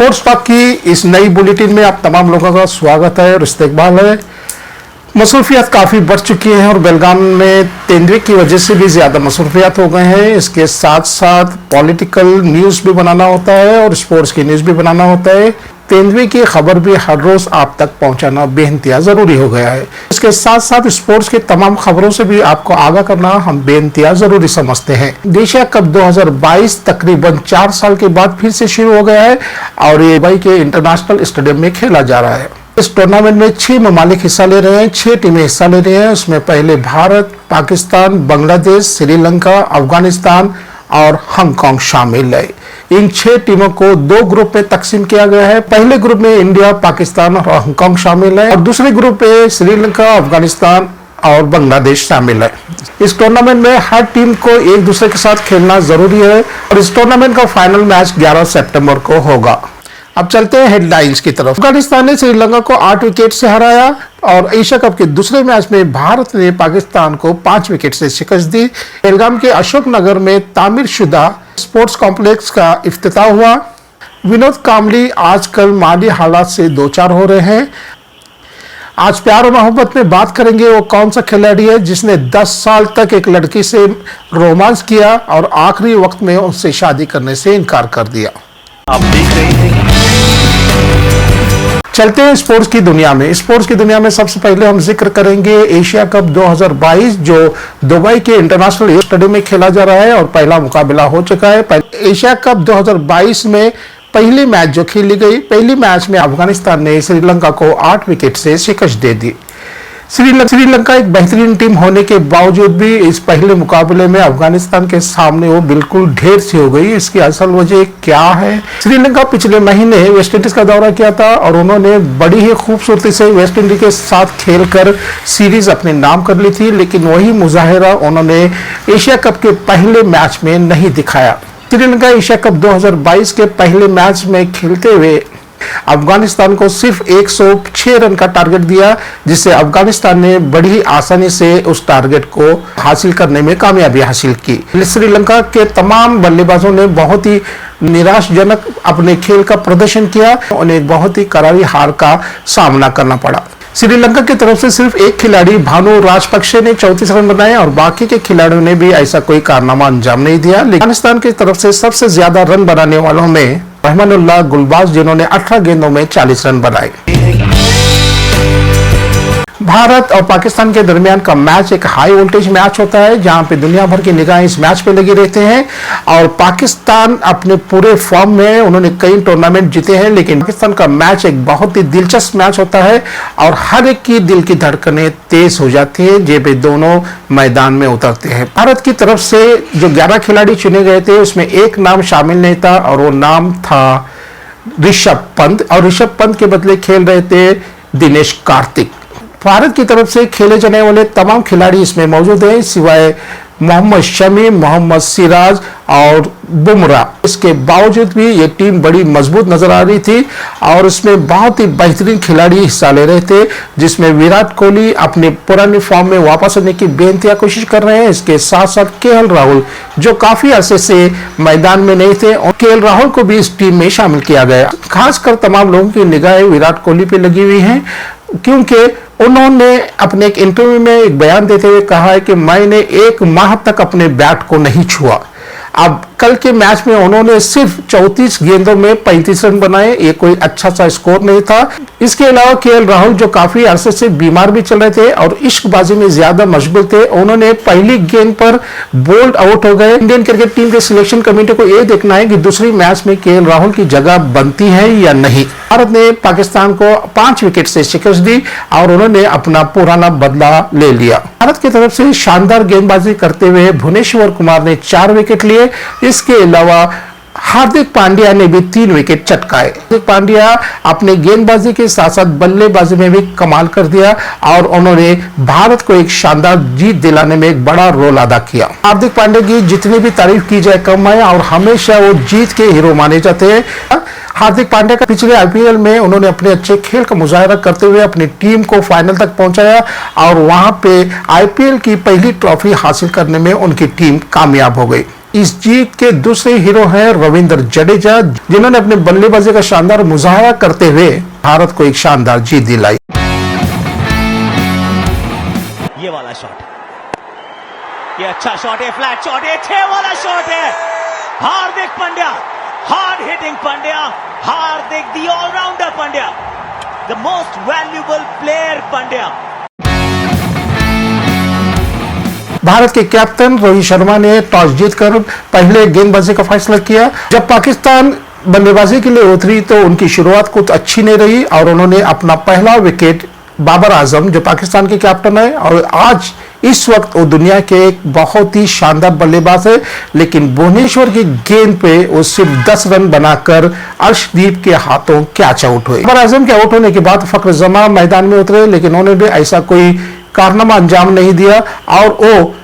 Sports talk की इस नई बुलेटिन में आप तमाम लोगों का स्वागत है और इस्तकबाल है। मसरूफियात काफ़ी बढ़ चुकी हैं और बेलगाम में तेंदुए की वजह से भी ज़्यादा मसरूफियात हो गए हैं। इसके साथ साथ पॉलिटिकल न्यूज़ भी बनाना होता है और स्पोर्ट्स की न्यूज़ भी बनाना होता है। तेंदुए की खबर भी हर रोज़ आप तक पहुंचाना बेइंतहा ज़रूरी हो गया है। इसके साथ साथ स्पोर्ट्स की तमाम खबरों से भी आपको आगाह करना हम बेइंतहा ज़रूरी समझते हैं। एशिया कप 2022 तकरीबन 4 साल के बाद फिर से शुरू हो गया है और ये दुबई के इंटरनेशनल स्टेडियम में खेला जा रहा है। इस टूर्नामेंट में 6 ममालिक हिस्सा ले रहे हैं, 6 टीमें हिस्सा ले रही हैं। उसमें पहले भारत, पाकिस्तान, बांग्लादेश, श्रीलंका, अफगानिस्तान और हांगकांग शामिल है। इन 6 टीमों को 2 ग्रुप में तकसीम किया गया है। पहले ग्रुप में इंडिया, पाकिस्तान और हांगकांग शामिल है और दूसरे ग्रुप में श्रीलंका, अफगानिस्तान और बांग्लादेश शामिल है। इस टूर्नामेंट में हर टीम को एक दूसरे के साथ खेलना जरूरी है और इस टूर्नामेंट का फाइनल मैच 11 सितंबर को होगा। अब चलते हैं हेडलाइंस की तरफ। अफगानिस्तान ने श्रीलंका को 8 विकेट से हराया और एशिया कप के दूसरे मैच में भारत ने पाकिस्तान को 5 विकेट से शिकस्त दी। बेलगाम के अशोक नगर में तामीर शुदा स्पोर्ट्स कॉम्प्लेक्स का इफ्तिताह हुआ। विनोद कांबली आजकल माली हालात से दो चार हो रहे हैं। आज प्यार और मोहब्बत में बात करेंगे वो कौन सा खिलाड़ी है जिसने 10 साल तक एक लड़की से रोमांस किया और आखिरी वक्त में उससे शादी करने से इनकार कर दिया। आप देख रहे हैं। चलते हैं स्पोर्ट्स की दुनिया में। स्पोर्ट्स की दुनिया में सबसे पहले हम जिक्र करेंगे एशिया कप 2022 जो दुबई के इंटरनेशनल स्टेडियम में खेला जा रहा है और पहला मुकाबला हो चुका है। एशिया कप 2022 में पहली मैच जो खेली गई, पहली मैच में अफगानिस्तान ने श्रीलंका को 8 विकेट से शिकस्त दे दी। श्रीलंका एक बेहतरीन टीम होने के बावजूद भी इस पहले मुकाबले में अफगानिस्तान के सामने वो बिल्कुल ढेर सी हो गई। इसकी असल वजह क्या है? श्रीलंका पिछले महीने वेस्टइंडीज का दौरा किया था और उन्होंने बड़ी ही खूबसूरती से वेस्टइंडीज के साथ खेलकर सीरीज अपने नाम कर ली थी, लेकिन वही मुजाहिरा उन्होंने एशिया कप के पहले मैच में नहीं दिखाया। श्रीलंका एशिया कप 2022 के पहले मैच में खेलते हुए अफगानिस्तान को सिर्फ 106 रन का टारगेट दिया, जिससे अफगानिस्तान ने बड़ी आसानी से उस टारगेट को हासिल करने में कामयाबी हासिल की। श्रीलंका के तमाम बल्लेबाजों ने बहुत ही निराशाजनक अपने खेल का प्रदर्शन किया। उन्हें बहुत ही करारी हार का सामना करना पड़ा। श्रीलंका की तरफ से सिर्फ एक खिलाड़ी भानु राजपक्षे ने 34 रन बनाए और बाकी के खिलाड़ियों ने भी ऐसा कोई कारनामा अंजाम नहीं दिया। अफगानिस्तान की तरफ से सबसे ज्यादा रन बनाने वालों में रहमानुल्लाह गुलबाज, जिन्होंने 18 गेंदों में 40 रन बनाए। भारत और पाकिस्तान के दरमियान का मैच एक हाई वोल्टेज मैच होता है जहां पे दुनिया भर की निगाहें इस मैच पे लगी रहते हैं और पाकिस्तान अपने पूरे फॉर्म में उन्होंने कई टूर्नामेंट जीते हैं, लेकिन पाकिस्तान का मैच एक बहुत ही दिलचस्प मैच होता है और हर एक की दिल की धड़कनें तेज हो जाती है जब ये दोनों मैदान में उतरते हैं। भारत की तरफ से जो 11 खिलाड़ी चुने गए थे उसमें एक नाम शामिल नहीं था और वो नाम था ऋषभ पंत और ऋषभ पंत के बदले खेल रहे थे दिनेश कार्तिक। भारत की तरफ से खेले जाने वाले तमाम खिलाड़ी इसमें मौजूद हैं सिवाय मोहम्मद शमी, मोहम्मद सिराज और बुमराह। इसके बावजूद भी ये टीम बड़ी मजबूत नजर आ रही थी और इसमें बहुत ही बेहतरीन खिलाड़ी हिस्सा ले रहे थे, जिसमें विराट कोहली अपने पुराने फॉर्म में वापस आने की बेइंतहा कोशिश कर रहे हैं। इसके साथ साथ केएल राहुल जो काफी अरसे से मैदान में नहीं थे और केएल राहुल को भी इस टीम में शामिल किया गया। खासकर तमाम लोगों की निगाहें विराट कोहली पे लगी हुई हैं क्योंकि उन्होंने अपने एक इंटरव्यू में एक बयान देते हुए कहा है कि मैंने 1 माह तक अपने बैट को नहीं छुआ। अब कल के मैच में उन्होंने सिर्फ 34 गेंदों में 35 रन बनाए, ये कोई अच्छा सा स्कोर नहीं था। इसके अलावा केएल राहुल जो काफी अरसे से बीमार भी चल रहे थे और इश्कबाजी में ज्यादा मशगूल थे, उन्होंने पहली गेंद पर बोल्ड आउट हो गए। इंडियन क्रिकेट टीम के सिलेक्शन कमेटी को यह देखना है कि दूसरी मैच में केएल राहुल की जगह बनती है या नहीं। भारत ने पाकिस्तान को 5 विकेट से शिकस्त दी और उन्होंने अपना पुराना बदला ले लिया। भारत की तरफ से शानदार गेंदबाजी करते हुए भुवनेश्वर कुमार ने 4 विकेट लिए। इसके अलावा हार्दिक पांड्या ने भी 3 विकेट चटकाए। हार्दिक पांड्या अपने गेंदबाजी के साथ साथ बल्लेबाजी में भी कमाल कर दिया और उन्होंने भारत को एक शानदार जीत दिलाने में एक बड़ा रोल अदा किया। हार्दिक पांड्या की जितनी भी तारीफ की जाए कम है और हमेशा वो जीत के हीरो माने जाते हैं। हार्दिक पांड्या का पिछले आईपीएल में उन्होंने अपने अच्छे खेल का मुजाहरा करते हुए अपनी टीम को फाइनल तक पहुंचाया और वहां पे आईपीएल की पहली ट्रॉफी हासिल करने में उनकी टीम कामयाब हो गई। इस जीत के दूसरे हीरो हैं रविंद्र जडेजा, जिन्होंने अपने बल्लेबाजी का शानदार मुजाहरा करते हुए भारत को एक शानदार जीत दिलाई। ये वाला शॉट, ये अच्छा शॉट है, फ्लैट शॉट है, 6 वाला शॉट है। Hardik Pandya, hard hitting Pandya, Hardik the allrounder Pandya, the most valuable player Pandya. Bharat के कैप्टन रोहित शर्मा ने टॉस जीतकर पहले गेंदबाजी का फैसला किया। जब पाकिस्तान बल्लेबाजी के लिए उतरी तो उनकी शुरुआत कुछ अच्छी नहीं रही और उन्होंने अपना पहला विकेट बाबर आजम, जो पाकिस्तान के कैप्टन है और आज इस वक्त वो दुनिया के एक बहुत ही शानदार बल्लेबाज है, लेकिन भुवनेश्वर की गेंद पे वो सिर्फ 10 रन बनाकर अर्शदीप के हाथों कैच आउट हुए। बाबर आजम के आउट होने के बाद फखर जमा मैदान में उतरे, लेकिन उन्होंने ऐसा कोई कारनामा अंजाम नहीं दिया और वो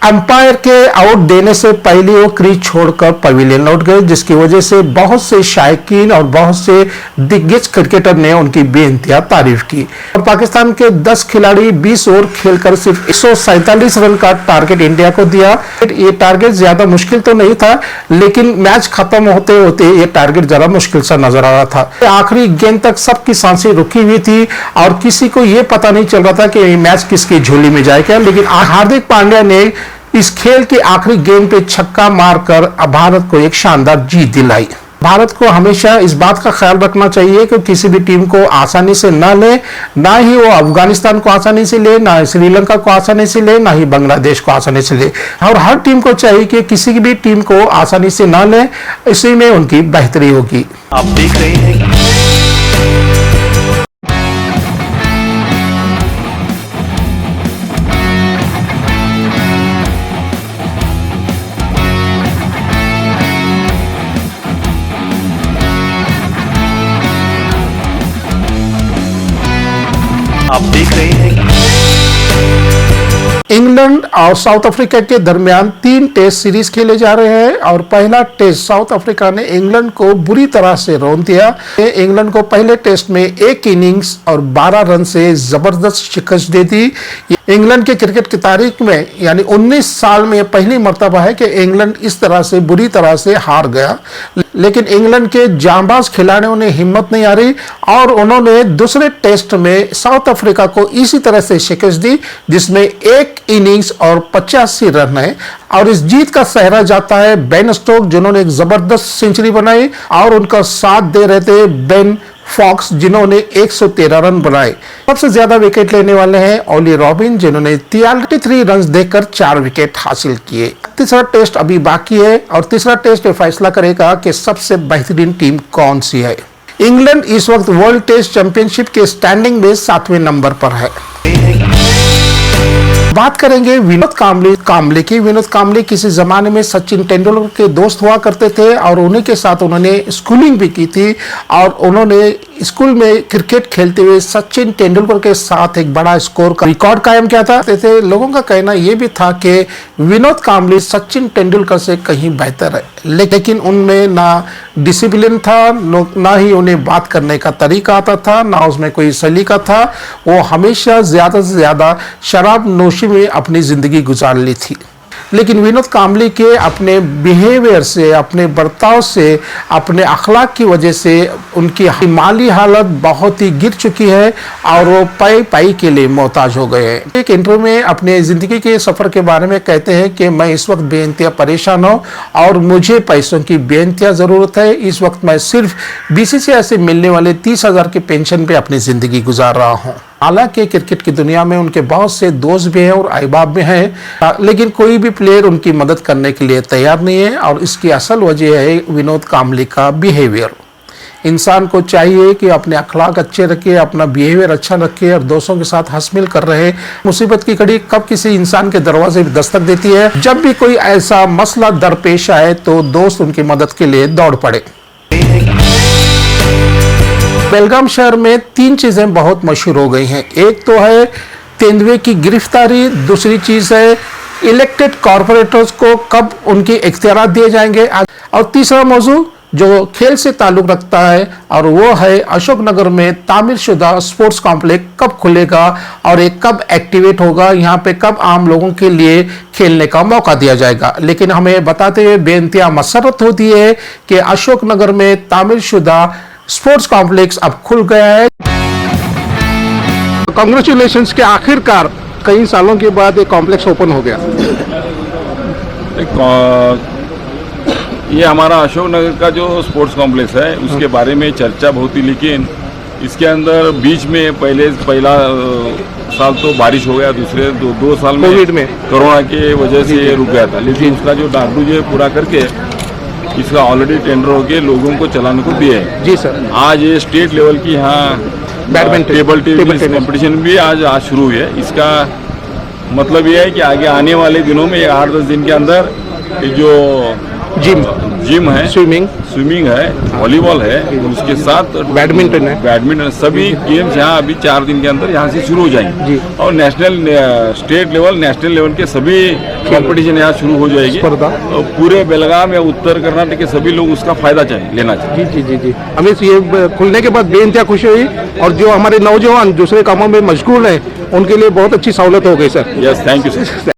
अंपायर के आउट देने से पहले वो क्रीज छोड़कर पवेलियन लौट गए, जिसकी वजह से बहुत से शायकीन और बहुत से दिग्गज क्रिकेटर ने उनकी बेइंतहा तारीफ की। और पाकिस्तान के 10 खिलाड़ी 20 ओवर खेलकर सिर्फ 147 रन का टारगेट इंडिया को दिया। ये टारगेट ज्यादा मुश्किल तो नहीं था, लेकिन मैच खत्म होते होते ये टारगेट जरा मुश्किल सा नजर आ रहा था। आखिरी गेंद तक सबकी सांसें रुकी हुई थी और किसी को ये पता नहीं चल रहा था कि ये मैच किसकी झोली में जाएगा, लेकिन हार्दिक पांड्या ने इस खेल के आखिरी गेंद पे छक्का मारकर भारत को एक शानदार जीत दिलाई। भारत को हमेशा इस बात का ख्याल रखना चाहिए कि किसी भी टीम को आसानी से ना ले, ना ही वो अफगानिस्तान को आसानी से ले, ना ही श्रीलंका को आसानी से ले, ना ही बांग्लादेश को आसानी से ले। और हर टीम को चाहिए कि किसी भी टीम को आसानी से ना ले, इसी में उनकी बेहतरी होगी। आप देख रहे हैं इंग्लैंड और साउथ अफ्रीका के दरमियान 3 टेस्ट सीरीज खेले जा रहे हैं और पहला टेस्ट साउथ अफ्रीका ने इंग्लैंड को बुरी तरह से रौंद दिया। इंग्लैंड को पहले टेस्ट में 1 इनिंग्स और 12 रन से जबरदस्त शिकस्त दे दी। इंग्लैंड के क्रिकेट की तारीख में यानी 19 साल में पहली मर्तबा है कि इंग्लैंड इस तरह से बुरी तरह से हार गया, लेकिन इंग्लैंड के जांबाज खिलाड़ियों ने हिम्मत नहीं हारी और उन्होंने दूसरे टेस्ट में साउथ अफ्रीका को इसी तरह से शिकस्त दी, जिसमें 1 इनिंग्स और 85 रन है। और इस जीत का सहरा जाता है बेन स्टोक, जिन्होंने एक जबरदस्त सेंचुरी बनाई और उनका साथ दे रहे थे बेन फॉक्स, जिन्होंने 113 रन बनाए। सबसे ज्यादा विकेट लेने वाले हैं ओली रॉबिन, जिन्होंने 43 रन देकर 4 विकेट हासिल किए। तीसरा टेस्ट अभी बाकी है और तीसरा टेस्ट फैसला करेगा कि सबसे बेहतरीन टीम कौन सी है। इंग्लैंड इस वक्त वर्ल्ड टेस्ट चैंपियनशिप के स्टैंडिंग में 7वें नंबर पर है। बात करेंगे विनोद कांबले की। विनोद कांबले किसी जमाने में सचिन तेंदुलकर के दोस्त हुआ करते थे और उन्हीं के साथ उन्होंने स्कूलिंग भी की थी और उन्होंने स्कूल में क्रिकेट खेलते हुए सचिन तेंदुलकर के साथ एक बड़ा स्कोर का रिकॉर्ड कायम किया था। लोगों का कहना यह भी था कि विनोद कांबले सचिन तेंदुलकर से कहीं बेहतर है, लेकिन उनमें ना डिसिप्लिन था, ना ही उन्हें बात करने का तरीका आता था, ना उसमें कोई सलीका था। वो हमेशा ज्यादा से ज्यादा शराब नोशी में अपनी जिंदगी गुजार ली थी। लेकिन विनोद कांबले के अपने बिहेवियर से, अपने बर्ताव से, अपने अखलाक की वजह से उनकी माली हालत बहुत ही गिर चुकी है और वो पाई के लिए मोहताज हो गए हैं। एक इंटरव्यू में अपने जिंदगी के सफर के बारे में कहते हैं कि मैं इस वक्त बेइंतहा परेशान हूँ और मुझे पैसों की बेइंतहा जरूरत है। इस वक्त मैं सिर्फ बीसीसीआई से मिलने वाले 30,000 की पेंशन पे अपनी जिंदगी गुजार रहा हूँ। हालांकि क्रिकेट की दुनिया में उनके बहुत से दोस्त भी हैं और अहबाब भी हैं, लेकिन कोई भी प्लेयर उनकी मदद करने के लिए तैयार नहीं है और इसकी असल वजह है विनोद कांबले का बिहेवियर। इंसान को चाहिए कि अपने अखलाक अच्छे रखे, अपना बिहेवियर अच्छा रखे और दोस्तों के साथ हंसमिल कर रहे। मुसीबत की घड़ी कब किसी इंसान के दरवाजे पर दस्तक देती है, जब भी कोई ऐसा मसला दरपेश आए तो दोस्त उनकी मदद के लिए दौड़ पड़े। बेलगाम शहर में 3 चीजें बहुत मशहूर हो गई हैं। एक तो है तेंदुए की गिरफ्तारी, दूसरी चीज है इलेक्टेड कॉर्पोरेटर्स को कब उनके इख्तियारात दिए जाएंगे और तीसरा मौजू जो खेल से ताल्लुक रखता है, और वो है अशोकनगर में तामीरशुदा स्पोर्ट्स कॉम्प्लेक्स कब खुलेगा और ये कब एक्टिवेट होगा, यहाँ पे कब आम लोगों के लिए खेलने का मौका दिया जाएगा। लेकिन हमें बताते हुए बेइंतहा मसरत होती है कि अशोकनगर में तामीरशुदा स्पोर्ट्स कॉम्प्लेक्स अब खुल गया है। कांग्रेचुलेशंस के आखिरकार कई सालों के बाद ये कॉम्प्लेक्स ओपन हो गया। ये हमारा अशोकनगर का जो स्पोर्ट्स कॉम्प्लेक्स है उसके बारे में चर्चा बहुत ही, लेकिन इसके अंदर बीच में पहला साल तो बारिश हो गया, दूसरे दो साल में कोविड में कोरोना की वजह से ये रुक गया था। लेकिन उसका जो डाकू जो है पूरा करके इसका ऑलरेडी टेंडर हो के लोगों को चलाने को दिए है। जी सर। आज ये स्टेट लेवल की यहाँ बैडमिंटन टेबल टेनिस कंपटीशन भी आज शुरू हुई है। इसका मतलब ये है कि आगे आने वाले दिनों में 8-10 दिन के अंदर ये जो जिम है, स्विमिंग है, वॉलीबॉल है, उसके साथ बैडमिंटन सभी गेम्स यहाँ अभी 4 दिन के अंदर यहाँ से शुरू हो जाएंगे। और स्टेट लेवल, नेशनल लेवल के सभी कंपटीशन यहाँ शुरू हो जाएगी। तो पूरे बेलगाम या उत्तर कर्नाटक के सभी लोग उसका फायदा लेना चाहिए। जी। हमें ये खुलने के बाद बेइंतहा खुशी हुई, और जो हमारे नौजवान दूसरे कामों में मशगूल हैं उनके लिए बहुत अच्छी सहूलत हो गई sir. Yes, thank you sir.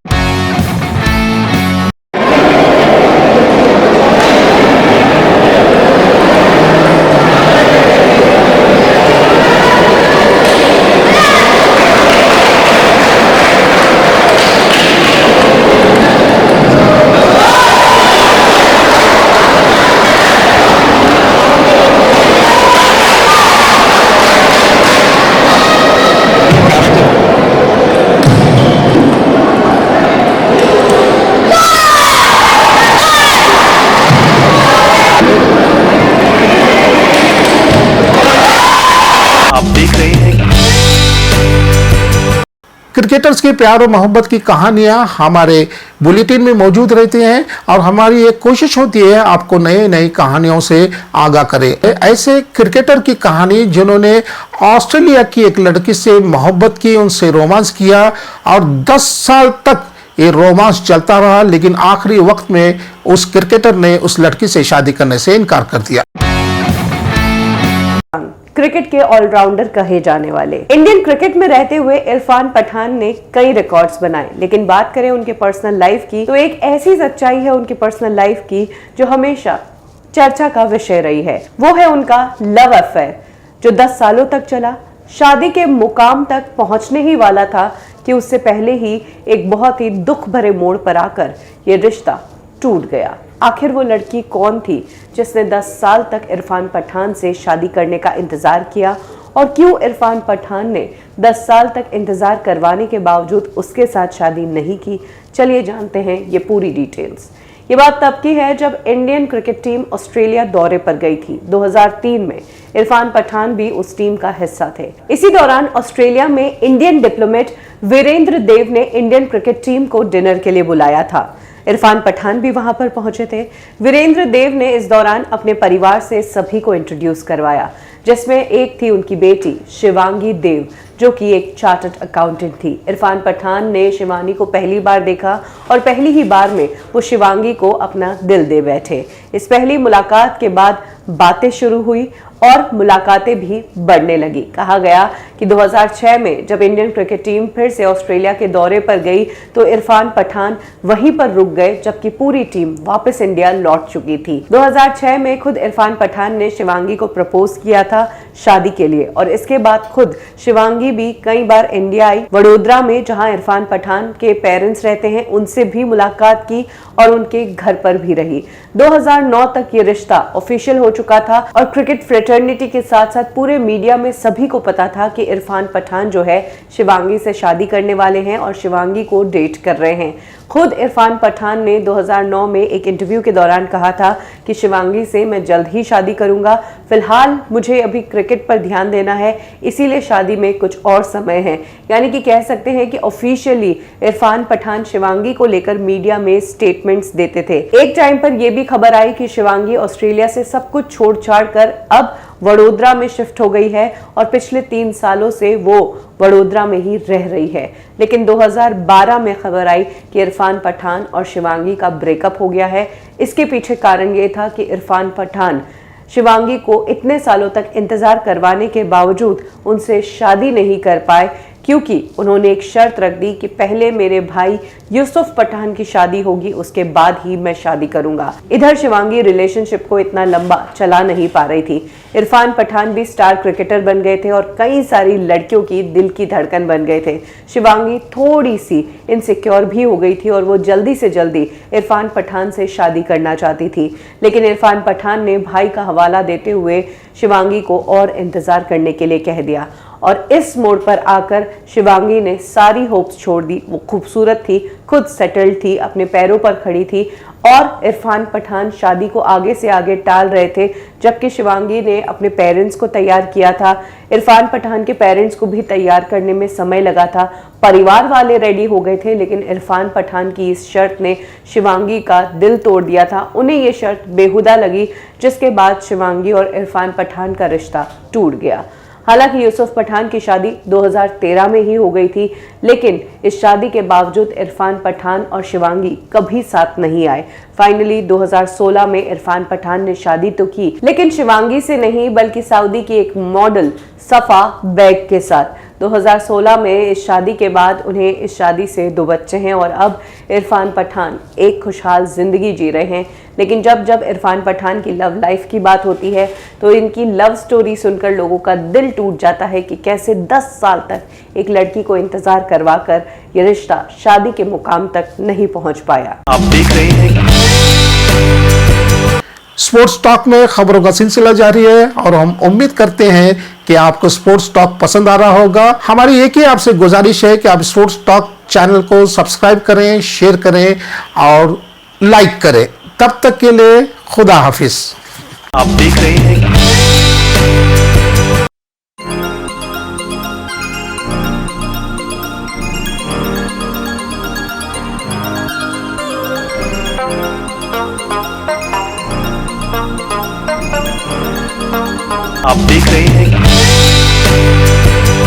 Cricketers के प्यार और मोहब्बत की कहानियां हमारे बुलेटिन में मौजूद रहती हैं, और हमारी एक कोशिश होती है आपको नई कहानियों से आगाह करें। ऐसे क्रिकेटर की कहानी जिन्होंने ऑस्ट्रेलिया की एक लड़की से मोहब्बत की, उनसे रोमांस किया, और 10 साल तक ये रोमांस चलता रहा, लेकिन आखिरी वक्त में उस क्रिकेटर ने उस लड़की से शादी करने से इनकार कर दिया। क्रिकेट के ऑलराउंडर कहे जाने वाले इंडियन क्रिकेट में रहते हुए इरफान पठान ने कई रिकॉर्ड्स बनाए, लेकिन बात करें उनके पर्सनल लाइफ की तो एक ऐसी सच्चाई है उनकी पर्सनल लाइफ की जो हमेशा चर्चा का विषय रही है। वो है उनका लव अफेयर जो 10 सालों तक चला, शादी के मुकाम तक पहुंचने ही वाला था कि उससे पहले ही एक बहुत ही दुख भरे मोड़ पर आकर ये रिश्ता टूट गया। आखिर वो लड़की कौन थी जिसने 10 साल तक इरफान पठान से शादी करने का इंतजार किया, और क्यों इरफान पठान ने 10 साल तक इंतजार करवाने के बावजूद उसके साथ शादी नहीं की? चलिए जानते हैं ये पूरी डिटेल्स। ये बात तब की है जब इंडियन क्रिकेट टीम ऑस्ट्रेलिया दौरे पर गई थी। 2003 में इरफान पठान भी उस टीम का हिस्सा थे। इसी दौरान ऑस्ट्रेलिया में इंडियन डिप्लोमेट वीरेंद्र देव ने इंडियन क्रिकेट टीम को डिनर के लिए बुलाया था। इरफान पठान भी वहां पर पहुंचे थे। वीरेंद्र देव ने इस दौरान अपने परिवार से सभी को इंट्रोड्यूस करवाया, जिसमें एक थी उनकी बेटी शिवांगी देव जो कि एक चार्टर्ड अकाउंटेंट थी। इरफान पठान ने शिवानी को पहली बार देखा और पहली ही बार में वो शिवांगी को अपना दिल दे बैठे। इस पहली मुलाकात के बाद बातें शुरू हुई और मुलाकातें भी बढ़ने लगी। कहा गया कि 2006 में जब इंडियन क्रिकेट टीम फिर से ऑस्ट्रेलिया के दौरे पर गई तो इरफान पठान वहीं पर रुक गए, जबकि पूरी टीम वापस इंडिया लौट चुकी थी। 2006 में खुद इरफान पठान ने शिवांगी को प्रपोज किया था शादी के लिए, और इसके बाद खुद शिवांगी भी कई बार इंडिया आई। वडोदरा में जहां इरफान पठान के पेरेंट्स रहते हैं उनसे भी मुलाकात की और उनके घर पर भी रही। 2009 तक ये रिश्ता ऑफिशियल हो चुका था और क्रिकेट फ्रेटर्निटी के साथ साथ पूरे मीडिया में सभी को पता था कि इरफान पठान जो है शिवांगी से शादी करने वाले हैं और शिवांगी को डेट कर रहे हैं। खुद इरफान पठान ने 2009 में एक इंटरव्यू के दौरान कहा था कि शिवांगी से मैं जल्द ही शादी करूंगा, फिलहाल मुझे अभी क्रिकेट पर ध्यान देना है, इसीलिए शादी में कुछ और समय है। यानी कि कह सकते हैं कि ऑफिशियली इरफान पठान शिवांगी को लेकर मीडिया में स्टेटमेंट्स देते थे। एक टाइम पर यह भी खबर आई कि शिवांगी ऑस्ट्रेलिया से सब कुछ छोड़ छाड़ कर अब वडोदरा में शिफ्ट हो गई है और पिछले 3 सालों से वो वडोदरा में ही रह रही है। लेकिन 2012 में खबर आई कि इरफान पठान और शिवांगी का ब्रेकअप हो गया है। इसके पीछे कारण ये था कि इरफान पठान शिवांगी को इतने सालों तक इंतजार करवाने के बावजूद उनसे शादी नहीं कर पाए, क्योंकि उन्होंने एक शर्त रख दी कि पहले मेरे भाई यूसुफ पठान की शादी होगी, उसके बाद ही मैं शादी करूंगा। इधर शिवांगी रिलेशनशिप को इतना लंबा चला नहीं पा रही थी। इरफान पठान भी स्टार क्रिकेटर बन गए थे और कई सारी लड़कियों की दिल की धड़कन बन गए थे। शिवांगी थोड़ी सी इनसिक्योर भी हो गई थी और वो जल्दी से जल्दी इरफान पठान से शादी करना चाहती थी, लेकिन इरफान पठान ने भाई का हवाला देते हुए शिवांगी को और इंतजार करने के लिए कह दिया। और इस मोड़ पर आकर शिवांगी ने सारी होप्स छोड़ दी। वो खूबसूरत थी, खुद सेटल्ड थी, अपने पैरों पर खड़ी थी और इरफान पठान शादी को आगे से आगे टाल रहे थे, जबकि शिवांगी ने अपने पेरेंट्स को तैयार किया था। इरफान पठान के पेरेंट्स को भी तैयार करने में समय लगा था। परिवार वाले रेडी हो गए थे, लेकिन इरफान पठान की इस शर्त ने शिवांगी का दिल तोड़ दिया था। उन्हें ये शर्त बेहुदा लगी, जिसके बाद शिवांगी और इरफान पठान का रिश्ता टूट गया। हालांकि यूसुफ पठान की शादी 2013 में ही हो गई थी, लेकिन इस शादी के बावजूद इरफान पठान और शिवांगी कभी साथ नहीं आए। फाइनली 2016 में इरफान पठान ने शादी तो की, लेकिन शिवांगी से नहीं बल्कि सऊदी की एक मॉडल सफा बेग के साथ। 2016 में इस शादी के बाद उन्हें इस शादी से 2 बच्चे हैं और अब इरफान पठान एक खुशहाल जिंदगी जी रहे हैं। लेकिन जब जब इरफान पठान की लव लाइफ की बात होती है तो इनकी लव स्टोरी सुनकर लोगों का दिल टूट जाता है कि कैसे 10 साल तक एक लड़की को इंतजार करवा कर ये रिश्ता शादी के मुकाम तक नहीं पहुंच पाया। आप देख रहे हैं स्पोर्ट्स टॉक में खबरों का सिलसिला जारी है और हम उम्मीद करते हैं कि आपको स्पोर्ट्स टॉक पसंद आ रहा होगा। हमारी एक ही आपसे गुजारिश है कि आप स्पोर्ट्स टॉक चैनल को सब्सक्राइब करें, शेयर करें और लाइक करें। तब तक के लिए खुदा हाफिज। आप देख रहे हैं आप देख रहे हैं